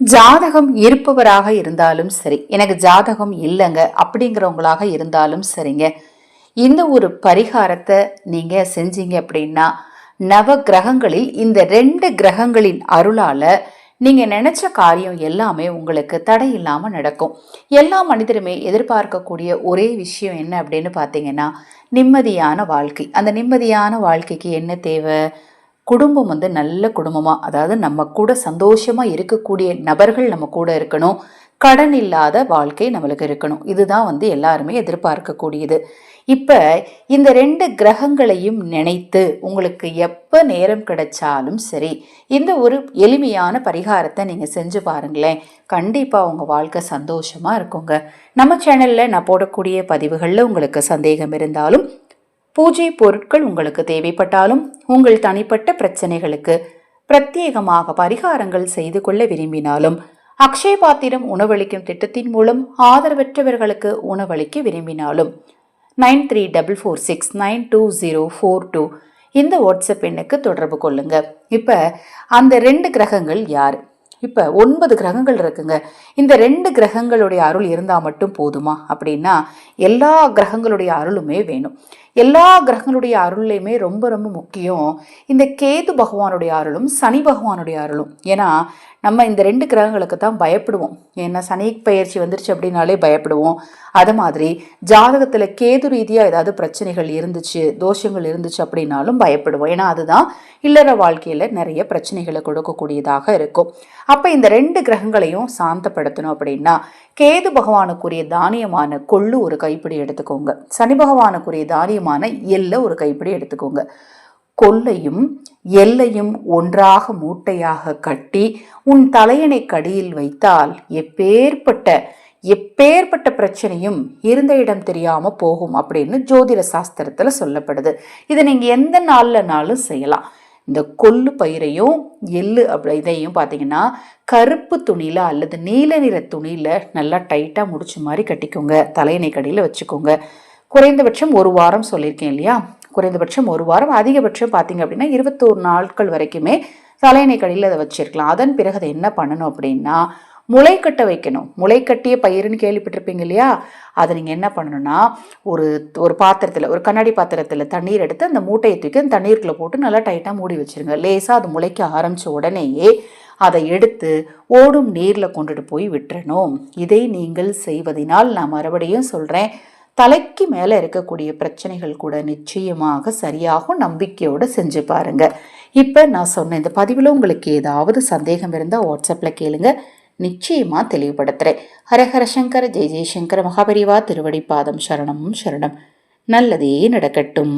ஜாதகம் இருப்பவராக இருந்தாலும் சரி, எனக்கு ஜாதகம் இல்லைங்க அப்படிங்கிறவங்களாக இருந்தாலும் சரிங்க, இந்த ஒரு பரிகாரத்தை நீங்க செஞ்சீங்க அப்படின்னா நவ கிரகங்களில் இந்த 2 கிரகங்களின் அருளால நீங்க நினைச்ச காரியம் எல்லாமே உங்களுக்கு தடை இல்லாம நடக்கும். எல்லா மனிதருமே எதிர்பார்க்கக்கூடிய ஒரே விஷயம் என்ன அப்படின்னு பாத்தீங்கன்னா நிம்மதியான வாழ்க்கை. அந்த நிம்மதியான வாழ்க்கைக்கு என்ன தேவை? குடும்பம் நல்ல குடும்பமா, அதாவது நம்ம கூட சந்தோஷமா இருக்கக்கூடிய நபர்கள் நம்ம கூட இருக்கணும். கடன் இல்லாத வாழ்க்கை நம்மளுக்கு இருக்கணும். இதுதான் எல்லாருமே எதிர்பார்க்கக்கூடியது. இப்ப இந்த 2 கிரகங்களையும் நினைத்து உங்களுக்கு எப்ப நேரம் கிடைச்சாலும் சரி, இந்த ஒரு எளிமையான பரிகாரத்தை நீங்க செஞ்சு பாருங்களேன். கண்டிப்பா உங்க வாழ்க்கை சந்தோஷமா இருக்குங்க. நம்ம சேனல்ல நான் போடக்கூடிய பதிவுகள்ல உங்களுக்கு சந்தேகம் இருந்தாலும், பூஜை பொருட்கள் உங்களுக்கு தேவைப்பட்டாலும், உங்கள் தனிப்பட்ட பிரச்சனைகளுக்கு பிரத்யேகமாக பரிகாரங்கள் செய்து கொள்ள விரும்பினாலும், அக்ஷய பாத்திரம் உணவளிக்கும் திட்டத்தின் மூலம் ஆதரவற்றவர்களுக்கு உணவளிக்க விரும்பினாலும் 9344692042 இந்த வாட்ஸ்அப் எண்ணுக்கு தொடர்பு கொள்ளுங்க. இப்ப அந்த 2 கிரகங்கள் யாரு? இப்ப 9 கிரகங்கள் இருக்குங்க. இந்த 2 கிரகங்களுடைய அருள் இருந்தா மட்டும் போதுமா அப்படின்னா, எல்லா கிரகங்களுடைய அருளுமே வேணும். எல்லா கிரகங்களுடைய அருள்லையுமே ரொம்ப ரொம்ப முக்கியம் இந்த கேது பகவானுடைய அருளும் சனி பகவானுடைய அருளும். ஏன்னா நம்ம இந்த 2 கிரகங்களுக்கு தான் பயப்படுவோம். ஏன்னா சனி பயிற்சி வந்துருச்சு அப்படின்னாலே பயப்படுவோம். அது மாதிரி ஜாதகத்துல கேது ரீதியா ஏதாவது பிரச்சனைகள் இருந்துச்சு, தோஷங்கள் இருந்துச்சு அப்படின்னாலும் பயப்படுவோம். ஏன்னா அதுதான் இல்லற வாழ்க்கையில நிறைய பிரச்சனைகளை கொடுக்கக்கூடியதாக இருக்கும். அப்ப இந்த 2 கிரகங்களையும் சாந்தப்படுத்தணும் அப்படின்னா கேது பகவானுக்குரிய தானியமான கொள்ளு ஒரு கைப்பிடி எடுத்துக்கோங்க. சனி பகவானுக்குரிய தானியமான எள்ள ஒரு கைப்பிடி எடுத்துக்கோங்க. கொல்லையும் எல்லையும் ஒன்றாக மூட்டையாக கட்டி உன் தலையணை கடியில் வைத்தால் எப்பேற்பட்ட பிரச்சனையும் இருந்த இடம் தெரியாம போகும் அப்படின்னு ஜோதிட சாஸ்திரத்துல சொல்லப்படுது. இதை நீங்க எந்த நாள்லனாலும் செய்யலாம். இந்த கொள்ளு பயிரையும் எள்ளு இதையும் பார்த்தீங்கன்னா கருப்பு துணியில அல்லது நீல நிற துணியில நல்லா டைட்டா முடிச்ச மாதிரி கட்டிக்கோங்க. தலையணை கடியில வச்சுக்கோங்க. குறைந்தபட்சம் 1 வாரம் சொல்லியிருக்கேன் இல்லையா? குறைந்தபட்சம் 1 வாரம், அதிகபட்சம் பார்த்தீங்க அப்படின்னா 21 நாட்கள் வரைக்குமே தலையணை கடியில் அதை வச்சிருக்கலாம். அதன் பிறகு அதை என்ன பண்ணணும் அப்படின்னா முளை கட்ட வைக்கணும். முளை கட்டிய பயிருன்னு கேள்விப்பட்டிருப்பீங்க இல்லையா? அதை நீங்கள் என்ன பண்ணணும்னா ஒரு பாத்திரத்தில், ஒரு கண்ணாடி பாத்திரத்தில் தண்ணீர் எடுத்து அந்த மூட்டையை தூக்கி அந்த தண்ணீருக்குள்ள போட்டு நல்லா டைட்டாக மூடி வச்சிருங்க. லேசாக அது முளைக்க ஆரம்பித்த உடனேயே அதை எடுத்து ஓடும் நீரில் கொண்டுட்டு போய் விட்டுறணும். இதை நீங்கள் செய்வதனால், நான் மறுபடியும் சொல்கிறேன், தலைக்கு மேலே இருக்கக்கூடிய பிரச்சனைகள் கூட நிச்சயமாக சரியாகும். நம்பிக்கையோடு செஞ்சு பாருங்க. இப்போ நான் சொன்ன இந்த பதிவில் உங்களுக்கு ஏதாவது சந்தேகம் இருந்தால் வாட்ஸ்அப்பில் கேளுங்க, நிச்சயமாக தெளிவுபடுத்துகிறேன். ஹரஹர சங்கர ஜெய் ஜெய்சங்கர மகாபரிவா திருவடி பாதம் சரணம் சரணம். நல்லதே நடக்கட்டும்.